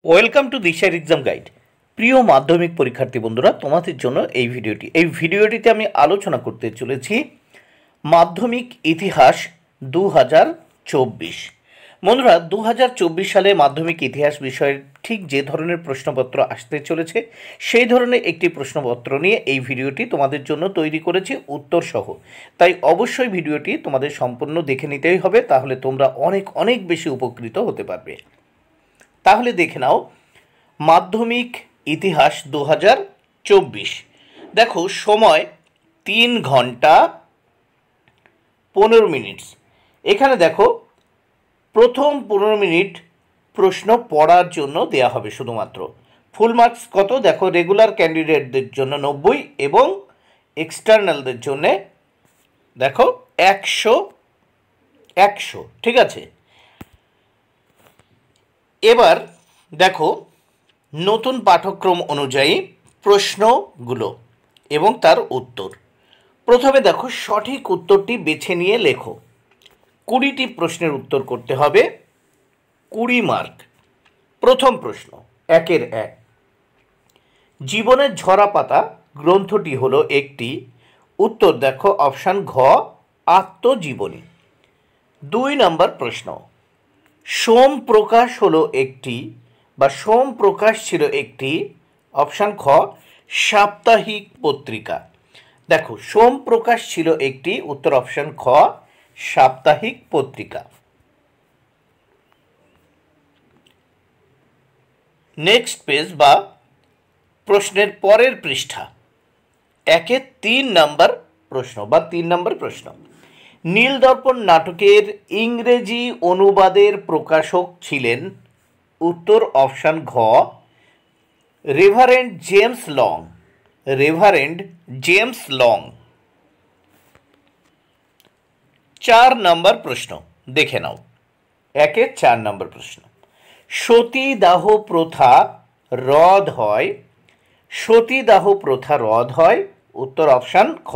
Welcome to দিশার exam guide. প্রিয় মাধ্যমিক পরীক্ষার্থী বন্ধুরা, তোমাদের জন্য এই ভিডিওটিতে আমি আলোচনা করতে চলেছি মাধ্যমিক ইতিহাস 2024। বন্ধুরা, 2024 সালে মাধ্যমিক ইতিহাস বিষয়ের ঠিক যে ধরনের প্রশ্নপত্র আসতে চলেছে সেই ধরনের একটি প্রশ্নপত্র নিয়ে এই ভিডিওটি তোমাদের জন্য তৈরি করেছি উত্তর সহ। তাই অবশ্যই ভিডিওটি তোমাদের সম্পূর্ণ দেখে নিতেই হবে, তাহলে তোমরা অনেক বেশি উপকৃত হতে পারবে। তাহলে দেখে নাও মাধ্যমিক ইতিহাস 2024। দেখো, সময় 3 ঘন্টা 15 মিনিট। এখানে দেখো, প্রথম 15 মিনিট প্রশ্ন পড়ার জন্য দেয়া হবে শুধুমাত্র। ফুল মার্কস কত? দেখো, রেগুলার ক্যান্ডিডেটদের জন্য 90 এবং এক্সটার্নালদের জন্য দেখো 100। ঠিক আছে, এবার দেখো নতুন পাঠ্যক্রম অনুযায়ী প্রশ্নগুলো এবং তার উত্তর। প্রথমে দেখো, সঠিক উত্তরটি বেছে নিয়ে লেখো। 20টি প্রশ্নের উত্তর করতে হবে, 20 মার্ক। প্রথম প্রশ্ন, 1-এর 1। জীবনের ঝরা পাতা গ্রন্থটি হলো একটি। উত্তর দেখো অপশান ঘ, আত্মজীবনী। 2 নম্বর প্রশ্ন, সোম প্রকাশ হলো একটি বা সোম প্রকাশ ছিল একটি। অপশান খ, সাপ্তাহিক পত্রিকা। দেখো, সোম প্রকাশ ছিল একটি, উত্তর অপশান খ, সাপ্তাহিক পত্রিকা। নেক্সট পেজ বা প্রশ্নের পরের পৃষ্ঠা, 1-এর 3 নম্বর প্রশ্ন বা 3 নম্বর প্রশ্ন। নীলদর্পণ নাটকের ইংরেজি অনুবাদের প্রকাশক ছিলেন। উত্তর অপশান ঘ, reverend James long. Reverend James long. 4 নম্বর প্রশ্ন দেখে নাও, 1-এর 4 নম্বর প্রশ্ন। সতীদাহ প্রথা রদ হয়। সতীদাহ প্রথা রদ হয়, উত্তর অপশান খ,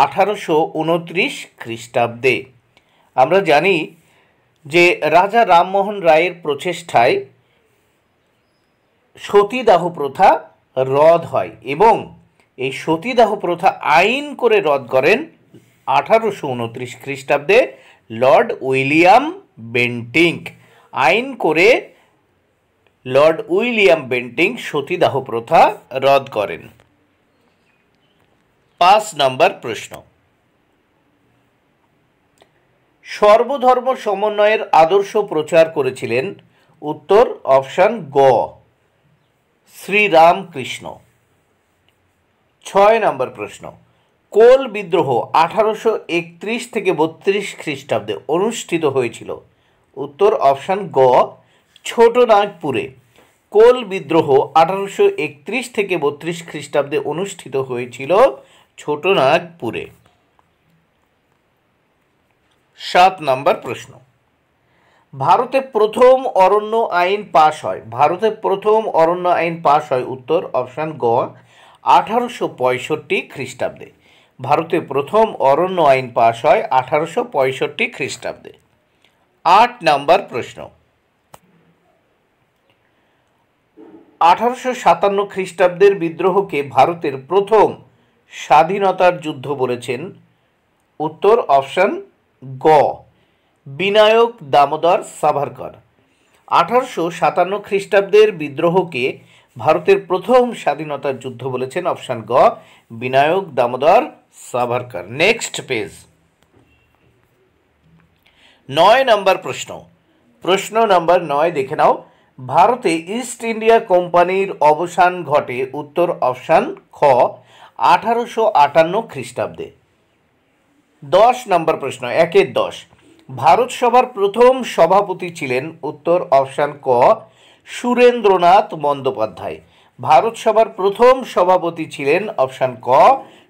1829 খ্রিস্টাব্দে। আমরা জানি যে রাজা রামমোহন রায়ের প্রচেষ্টায় সতীদাহ প্রথা রদ হয় এবং এই সতীদাহ প্রথা আইন করে রদ করেন 1829 খ্রিস্টাব্দে লর্ড উইলিয়াম বেন্টিঙ্ক। আইন করে লর্ড উইলিয়াম বেন্টিঙ্ক সতীদাহ প্রথা রদ করেন। 5 নম্বর প্রশ্ন, সর্বধর্ম সমন্বয়ের আদর্শ প্রচার করেছিলেন। উত্তর অপশান গ, শ্রীরামকৃষ্ণ। 6 নম্বর প্রশ্ন, কোল বিদ্রোহ 1831 থেকে 32 খ্রিস্টাব্দে অনুষ্ঠিত হয়েছিল। উত্তর অপশান গ, ছোটনাগপুরে। কোল বিদ্রোহ 1831 থেকে 32 খ্রিস্টাব্দে অনুষ্ঠিত হয়েছিল ছোটনাগপুরে। 7 নম্বর প্রশ্ন, ভারতে প্রথম অরণ্য আইন পাশ হয়। ভারতে প্রথম অরণ্য আইন পাশ হয়, উত্তর অপশান গ, 1865 খ্রিস্টাব্দে। ভারতে প্রথম অরণ্য আইন পাশ হয় 1865 খ্রিস্টাব্দে। 8 নম্বর প্রশ্ন, 1857 খ্রিস্টাব্দের বিদ্রোহকে ভারতের প্রথম স্বাধীনতার যুদ্ধ বলেছেন। উত্তর অপশান গ, বিনায়ক দামোদর সাভারকর। 1857 খ্রিস্টাব্দের বিদ্রোহকে ভারতের প্রথম স্বাধীনতার যুদ্ধ বলেছেন অপশান গ, বিনায়ক দামোদর সাভারকর। নেক্সট পেজ, 9 নম্বর প্রশ্ন। প্রশ্ন নম্বর 9 দেখে নাও, ভারতে ইস্ট ইন্ডিয়া কোম্পানির অবসান ঘটে। উত্তর অপশান খ, 1858 খ্রিস্টাব্দে। 10 নম্বর প্রশ্ন, 1-এর 10। ভারত সভার প্রথম সভাপতি ছিলেন। উত্তর অপশান ক, সুরেন্দ্রনাথ বন্দ্যোপাধ্যায়। ভারত সভার প্রথম সভাপতি ছিলেন অপশান ক,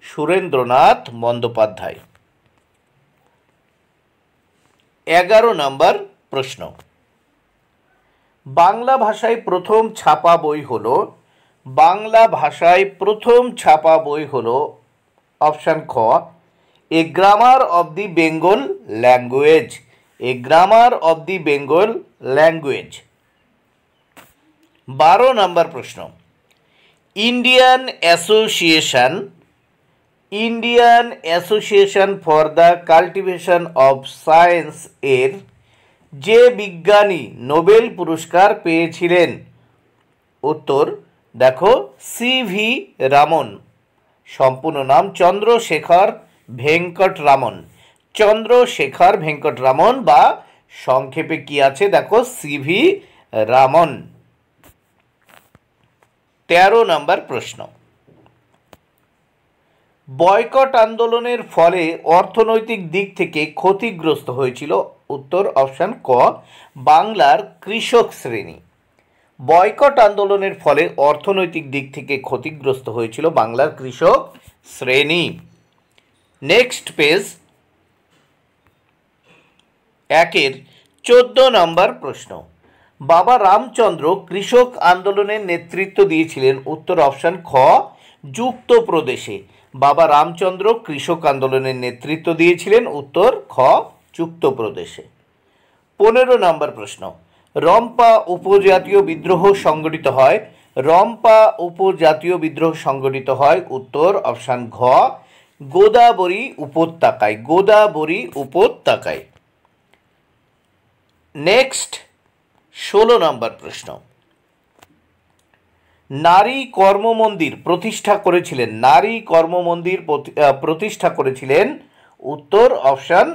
সুরেন্দ্রনাথ বন্দ্যোপাধ্যায়। 11 নম্বর প্রশ্ন, বাংলা ভাষায় প্রথম ছাপা বই হলো। বাংলা ভাষায় প্রথম ছাপা বই হলো অপশান খ, a grammar of the Bengal language. A grammar of the Bengal language. 12 নম্বর প্রশ্ন, Indian association for the cultivation of science এর যে বিজ্ঞানী নোবেল পুরস্কার পেয়েছিলেন? উত্তর দেখো CV রামন। সম্পূর্ণ নাম চন্দ্রশেখর ভেঙ্কট রামন, বা সংক্ষেপে কি আছে দেখো CV রামন। 13 নম্বর প্রশ্ন, বয়কট আন্দোলনের ফলে অর্থনৈতিক দিক থেকে ক্ষতিগ্রস্ত হয়েছিল? উত্তর অপশন ক, বাংলার কৃষক শ্রেণী। বয়কট আন্দোলনের ফলে অর্থনৈতিক দিক থেকে ক্ষতিগ্রস্ত হয়েছিল বাংলার কৃষক শ্রেণী। নেক্সট পেজ, 1-এর 14 নম্বর প্রশ্ন, বাবা রামচন্দ্র কৃষক আন্দোলনের নেতৃত্ব দিয়েছিলেন? উত্তর অপশন খ, যুক্তপ্রদেশে। বাবা রামচন্দ্র কৃষক আন্দোলনের নেতৃত্ব দিয়েছিলেন? উত্তর খ, যুক্তপ্রদেশে। 15 নম্বর প্রশ্ন, রম্পা উপজাতীয় বিদ্রোহ সংগঠিত হয়? উত্তর অপশন ঘ, গোদাবরী উপত্যকায়। নেক্সট 16 নম্বর প্রশ্ন, নারী কর্মমন্দির প্রতিষ্ঠা করেছিলেন? উত্তর অপশন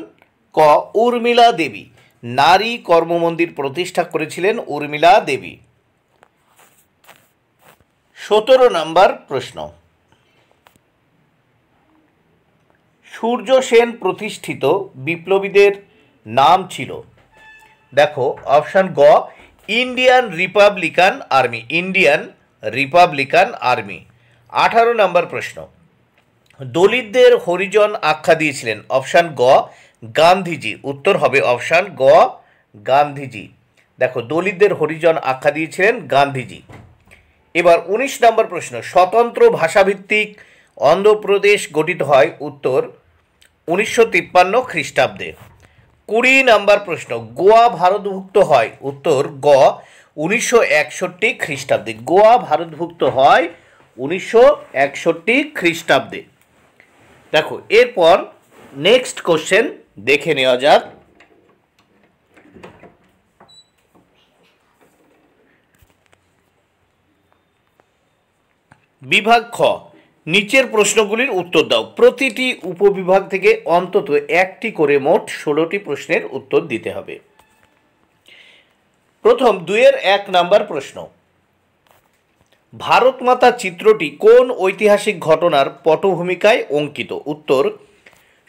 ক, উর্মিলা দেবী। নারী কর্মমন্দির প্রতিষ্ঠা করেছিলেন উর্মিলা দেবী। 17 নম্বর প্রশ্ন, সূর্য সেন প্রতিষ্ঠিত বিপ্লবীদের নাম ছিল? দেখো অপশন গ, ইন্ডিয়ান রিপাবলিকান আর্মি। 18 নম্বর প্রশ্ন, দলিতদের হরিজন আখ্যা দিয়েছিলেন? অপশন গ, গান্ধীজি। উত্তর হবে অপশন গ, গান্ধীজি। দেখো দলিতদের হরিজন আখ্যা দিয়েছিলেন গান্ধীজি। এবার 19 নম্বর প্রশ্ন, স্বতন্ত্র ভাষাভিত্তিক অন্ধ্রপ্রদেশ গঠিত হয়? উত্তর 1953 খ্রিস্টাব্দে। 20 নম্বর প্রশ্ন, গোয়া ভারতভুক্ত হয়? উত্তর গ, 1961 খ্রিস্টাব্দে। গোয়া ভারতভুক্ত হয় 1961 খ্রিস্টাব্দে। দেখো এরপর নেক্সট কোশ্চেন দেখে নেওয়া যাক। বিভাগ খ, নিচের প্রশ্নগুলির উত্তর দাও। প্রতিটি উপবিভাগ থেকে অন্তত একটি করে মোট 16টি প্রশ্নের উত্তর দিতে হবে। প্রথম 2-এর 1 নম্বর প্রশ্ন, ভারত মাতা চিত্রটি কোন ঐতিহাসিক ঘটনার পটভূমিকায় অঙ্কিত? উত্তর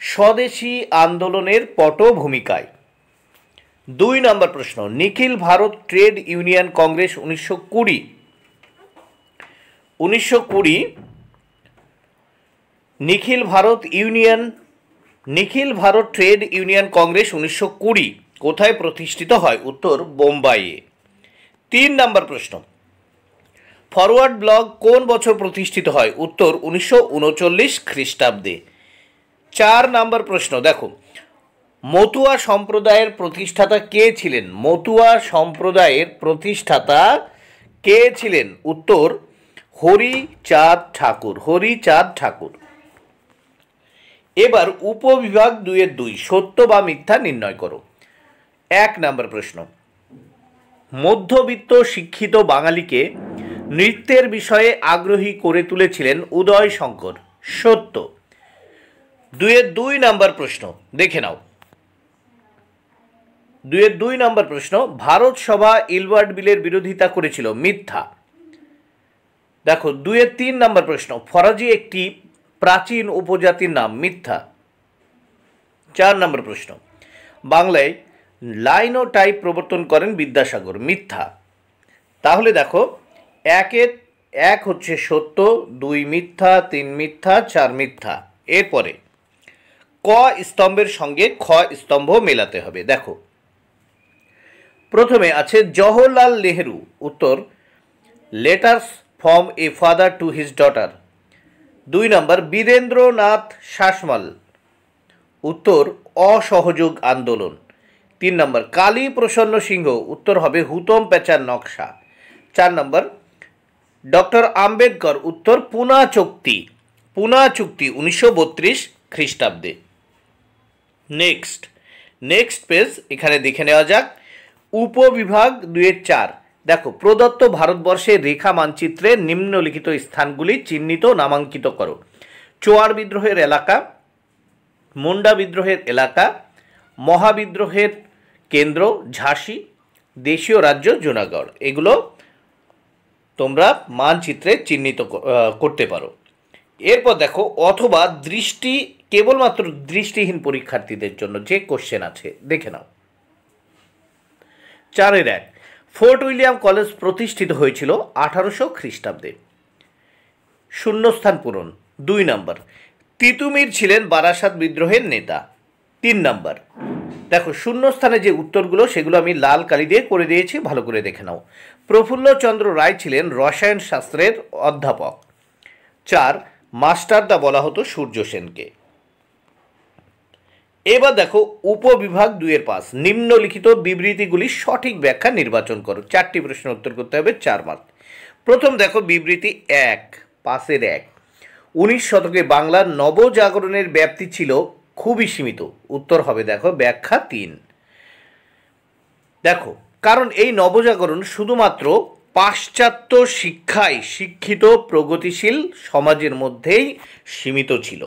স্বদেশী আন্দোলনের পটভূমিকায়। 2 নম্বর প্রশ্ন, নিখিল ভারত ট্রেড ইউনিয়ন কংগ্রেস 1920 নিখিল ভারত ট্রেড ইউনিয়ন কংগ্রেস 1920 কোথায় প্রতিষ্ঠিত হয়? উত্তর বোম্বাইয়ে। 3 নম্বর প্রশ্ন, ফরওয়ার্ড ব্লক কোন বছর প্রতিষ্ঠিত হয়? উত্তর 1939 খ্রিস্টাব্দে। 4 নম্বর প্রশ্ন, দেখো মতুয়া সম্প্রদায়ের প্রতিষ্ঠাতা কে ছিলেন? উত্তর হরিচাঁদ ঠাকুর। এবার উপবিভাগ 2-এর 2, সত্য বা মিথ্যা নির্ণয় করো। 1 নম্বর প্রশ্ন, মধ্যবিত্ত শিক্ষিত বাঙালিকে নৃত্যের বিষয়ে আগ্রহী করে তুলেছিলেন উদয় শঙ্কর। সত্য। 2-এর 2 নম্বর প্রশ্ন দেখে নাও। 2-এর 2 নম্বর প্রশ্ন, ভারত সভা ইলবার্ট বিলের বিরোধিতা করেছিল। মিথ্যা। দেখো 2-এর 3 নম্বর প্রশ্ন, ফরাজি একটি প্রাচীন উপজাতির নাম। মিথ্যা। 4 নম্বর প্রশ্ন, বাংলায় লাইন ও টাইপ প্রবর্তন করেন বিদ্যাসাগর। মিথ্যা। তাহলে দেখো 1-এর 1 হচ্ছে সত্য, 2 মিথ্যা, 3 মিথ্যা, 4 মিথ্যা। এরপরে ক স্তম্ভের সঙ্গে খ স্তম্ভ মেলাতে হবে। দেখো প্রথমে আছে জওহরলাল নেহেরু। উত্তর letters from a father to his daughter. 2 নম্বর বীরেন্দ্রনাথ শাসমল। উত্তর অসহযোগ আন্দোলন। 3 নম্বর কালী প্রসন্ন সিংহ। উত্তর হবে হুতম প্যাঁচার নকশা। 4 নম্বর ডক্টর আম্বেদকর, উত্তর পুনা চুক্তি। পুনা চুক্তি 1932 খ্রিস্টাব্দে। নেক্সট পেজ এখানে দেখে নেওয়া যাক উপবিভাগ 2-4। দেখো, প্রদত্ত ভারতবর্ষের রেখা মানচিত্রে নিম্নলিখিত স্থানগুলি চিহ্নিত নামাঙ্কিত করো। চোয়ার বিদ্রোহের এলাকা, মুন্ডা বিদ্রোহের এলাকা, মহাবিদ্রোহের কেন্দ্র ঝাঁসি, দেশীয় রাজ্য জুনাগড়। এগুলো তোমরা মানচিত্রে চিহ্নিত করতে পারো। এরপর দেখো, অথবা কেবলমাত্র দৃষ্টিহীন পরীক্ষার্থীদের জন্য যে কোশ্চেন আছে দেখে নাও। 4-1 ফোর্ট উইলিয়াম কলেজ প্রতিষ্ঠিত হয়েছিল 1800 খ্রিস্টাব্দে। শূন্যস্থান পূরণ। 2 নম্বর তিতুমির ছিলেন বারাসাত বিদ্রোহের নেতা। 3 নম্বর দেখো, শূন্যস্থানে যে উত্তরগুলো সেগুলো আমি লাল কালি দিয়ে করে দিয়েছি, ভালো করে দেখে নাও। প্রফুল্লচন্দ্র রায় ছিলেন রসায়ন শাস্ত্রের অধ্যাপক। 4 মাস্টারদা বলা হতো সূর্য সেনকে। এবার দেখো উপবিভাগ 2-5 নিম্নলিখিত বিবৃতিগুলির সঠিক ব্যাখ্যা নির্বাচন করো। 4টি প্রশ্নের উত্তর করতে হবে, 4 মার্ক। প্রথম দেখো বিবৃতি 1, 5-1 19 শতকে বাংলার নবজাগরণের ব্যাপ্তি ছিল খুবই সীমিত। উত্তর হবে দেখো ব্যাখ্যা 3। দেখো, কারণ এই নবজাগরণ শুধুমাত্র পাশ্চাত্য শিক্ষায় শিক্ষিত প্রগতিশীল সমাজের মধ্যেই সীমিত ছিল।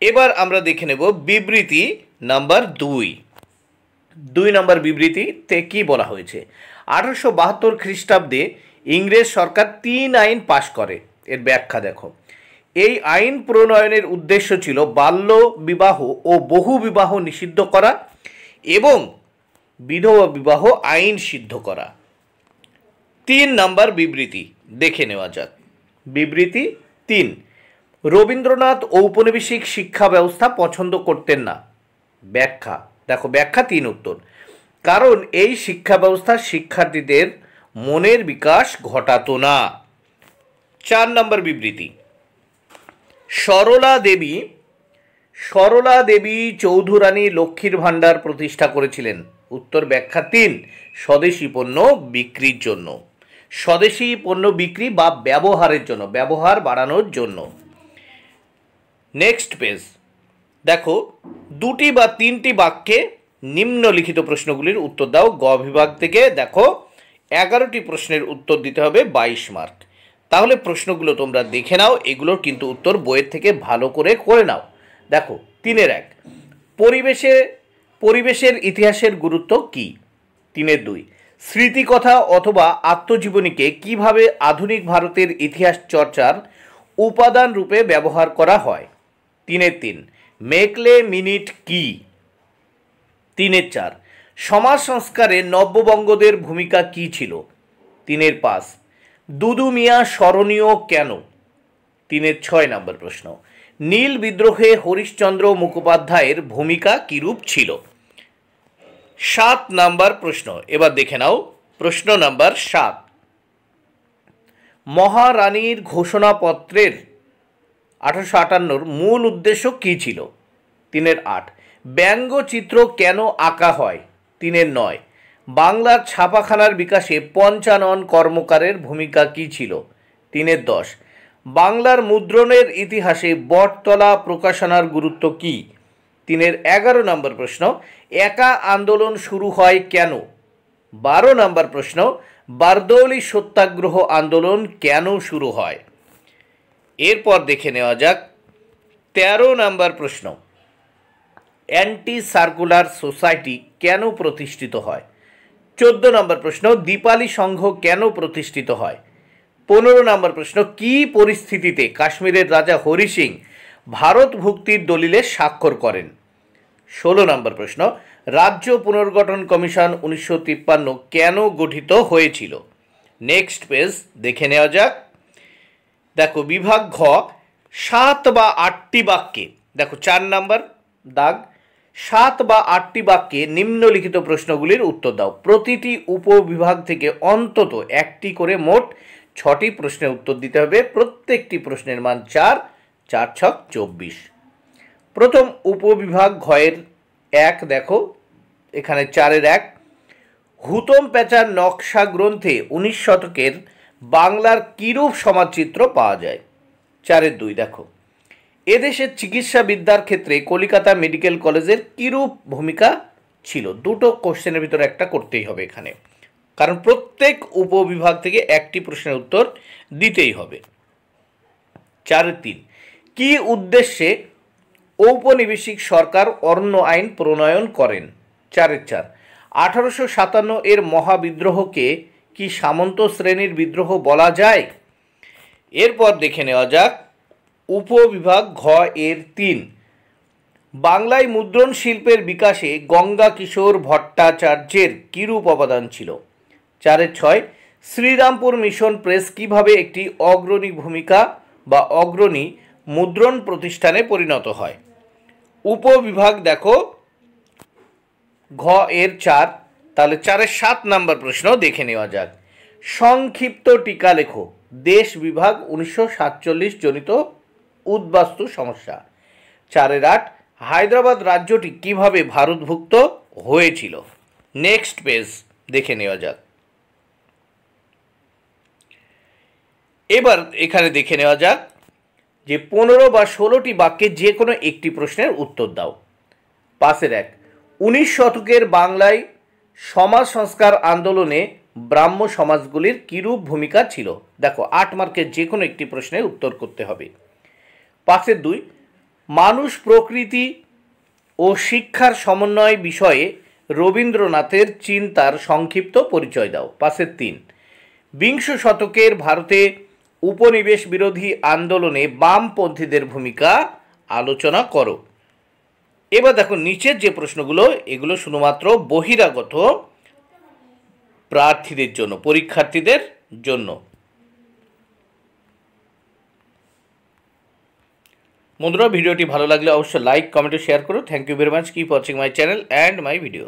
এবার আমরা দেখে নেব বিবৃতি নাম্বার 2 নম্বর বিবৃতিতে কি বলা হয়েছে। 1872 খ্রিস্টাব্দে ইংরেজ সরকার 3 আইন পাশ করে। এর ব্যাখ্যা দেখো। এই আইন প্রণয়নের উদ্দেশ্য ছিল বাল্য বিবাহ ও বহু বিবাহ নিষিদ্ধ করা এবং বিধবা বিবাহ আইন সিদ্ধ করা। 3 নম্বর বিবৃতি দেখে নেওয়া যাক। বিবৃতি 3 রবীন্দ্রনাথ ঔপনিবেশিক শিক্ষা ব্যবস্থা পছন্দ করতেন না। ব্যাখ্যা দেখো, ব্যাখ্যা 3 উত্তর। কারণ এই শিক্ষা ব্যবস্থা শিক্ষার্থীদের মনের বিকাশ ঘটাতো না। 4 নম্বর বিবৃতি সরলা দেবী চৌধুরানী লক্ষ্মীর ভাণ্ডার প্রতিষ্ঠা করেছিলেন। উত্তর ব্যাখ্যা 3 স্বদেশী পণ্য বিক্রির জন্য। স্বদেশী পণ্য বিক্রি বা ব্যবহারের জন্য, ব্যবহার বাড়ানোর জন্য। নেক্সট পেজ দেখো, 2টি বা 3টি বাক্যে নিম্নলিখিত প্রশ্নগুলির উত্তর দাও। গ বিভাগ থেকে দেখো 11টি প্রশ্নের উত্তর দিতে হবে, 22 মার্ক। তাহলে প্রশ্নগুলো তোমরা দেখে নাও, এগুলোর কিন্তু উত্তর বইয়ের থেকে ভালো করে নাও। দেখো 3-1 পরিবেশের ইতিহাসের গুরুত্ব কি। 3-2 স্মৃতিকথা অথবা আত্মজীবনীকে কিভাবে আধুনিক ভারতের ইতিহাস চর্চার উপাদান রূপে ব্যবহার করা হয়। 3-3 মেকলে মিনিট কি। 3-4 সমাজ সংস্কারে নব্যবঙ্গদের ভূমিকা কি ছিল। 3-5 দুদু মিয়া স্মরণীয় কেন। 3-6 নম্বর প্রশ্ন নীল বিদ্রোহে হরিশ্চন্দ্র মুখোপাধ্যায়ের ভূমিকা কিরূপ ছিল। 7 নম্বর প্রশ্ন এবার দেখে নাও। প্রশ্ন নাম্বার 7 মহারানীর ঘোষণাপত্রের 1858 মূল উদ্দেশ্য কী ছিল। 3-8 ব্যঙ্গচিত্র কেন আঁকা হয়। 3-9 বাংলার ছাপাখানার বিকাশে পঞ্চানন কর্মকারের ভূমিকা কী ছিল। 3-10 বাংলার মুদ্রণের ইতিহাসে বটতলা প্রকাশনার গুরুত্ব কী। 3-11 নম্বর প্রশ্ন একা আন্দোলন শুরু হয় কেন। 12 নম্বর প্রশ্ন বারদৌলি সত্যাগ্রহ আন্দোলন কেন শুরু হয়। এরপর দেখে নেওয়া যাক 13 নম্বর প্রশ্ন অ্যান্টি সার্কুলার সোসাইটি কেন প্রতিষ্ঠিত হয়। 14 নম্বর প্রশ্ন দীপালি সংঘ কেন প্রতিষ্ঠিত হয়। 15 নম্বর প্রশ্ন কী পরিস্থিতিতে কাশ্মীরের রাজা হরি সিং ভারত ভুক্তির দলিলে স্বাক্ষর করেন। 16 নম্বর প্রশ্ন রাজ্য পুনর্গঠন কমিশন 1953 কেন গঠিত হয়েছিল। নেক্সট পেজ দেখে নেওয়া যাক। দেখো বিভাগ ঘ 7 বা 8টি বাক্যে, দেখো 4 নম্বর দাগ, 7 বা 8টি বাক্যে নিম্নলিখিত প্রশ্নগুলির উত্তর দাও। প্রতিটি উপবিভাগ থেকে অন্তত একটি করে মোট 6টি প্রশ্নের উত্তর দিতে হবে। প্রত্যেকটি প্রশ্নের মান 4, 4 ছক 24। প্রথম উপবিভাগ ঘয়ের 1 দেখো এখানে 4-1 হুতম প্যাঁচার নকশা গ্রন্থে 19 শতকের বাংলার কিরূপ সমাজচিত্র পাওয়া যায়? 4-2 দেখো, এদেশের চিকিৎসাবিদ্যার ক্ষেত্রে কলিকাতা মেডিকেল কলেজের কিরূপ ভূমিকা ছিল? দুটো কোশ্চেনের ভিতরে একটা করতেই হবে এখানে, কারণ প্রত্যেক উপবিভাগ থেকে একটি প্রশ্নের উত্তর দিতেই হবে। 4-3, কি উদ্দেশ্যে ঔপনিবেশিক সরকার অরণ্য আইন প্রণয়ন করেন? 4-4, 1857 এর মহাবিদ্রোহকে কি সামন্ত শ্রেণীর বিদ্রোহ বলা যায়? এরপর দেখে নেওয়া যাক উপবিভাগ ঘ এর 3, বাংলায় মুদ্রণ শিল্পের বিকাশে গঙ্গা কিশোর ভট্টাচার্যের কিরূপ অবদান ছিল? 4-6, শ্রীরামপুর মিশন প্রেস কিভাবে একটি অগ্রণী ভূমিকা বা অগ্রণী মুদ্রণ প্রতিষ্ঠানে পরিণত হয়? উপবিভাগ দেখো ঘ এর 4, তাহলে 4-7 নাম্বার প্রশ্ন দেখে নেওয়া যাক। সংক্ষিপ্ত টিকা লেখো, দেশ বিভাগ 1947 জনিত উদ্বাস্তু সমস্যা। 4-8, হায়দ্রাবাদ রাজ্যটি কিভাবে ভারতভুক্ত হয়েছিল? নেক্সট পেজ দেখে নেওয়া যাক। এবার এখানে দেখে নেওয়া যাক যে 15 বা 16টি বাক্যে যে কোনো একটি প্রশ্নের উত্তর দাও। 5-1, 19 শতকের বাংলায় সমাজ সংস্কার আন্দোলনে ব্রাহ্ম সমাজগুলির কিরূপ ভূমিকা ছিল? দেখো 8 মার্কের যে কোনো একটি প্রশ্নের উত্তর করতে হবে। 5-2, মানুষ প্রকৃতি ও শিক্ষার সমন্বয় বিষয়ে রবীন্দ্রনাথের চিন্তার সংক্ষিপ্ত পরিচয় দাও। 5-3, বিংশ শতকের ভারতে উপনিবেশ বিরোধী আন্দোলনে বামপন্থীদের ভূমিকা আলোচনা করো। এবার দেখো নিচের যে প্রশ্নগুলো, এগুলো শুধুমাত্র বহিরাগত প্রার্থীদের জন্য, পরীক্ষার্থীদের জন্য। বন্ধুরা, ভিডিওটি ভালো লাগলে অবশ্যই লাইক, কমেন্ট ও শেয়ার করো। Thank you very much. Keep watching my channel and my video.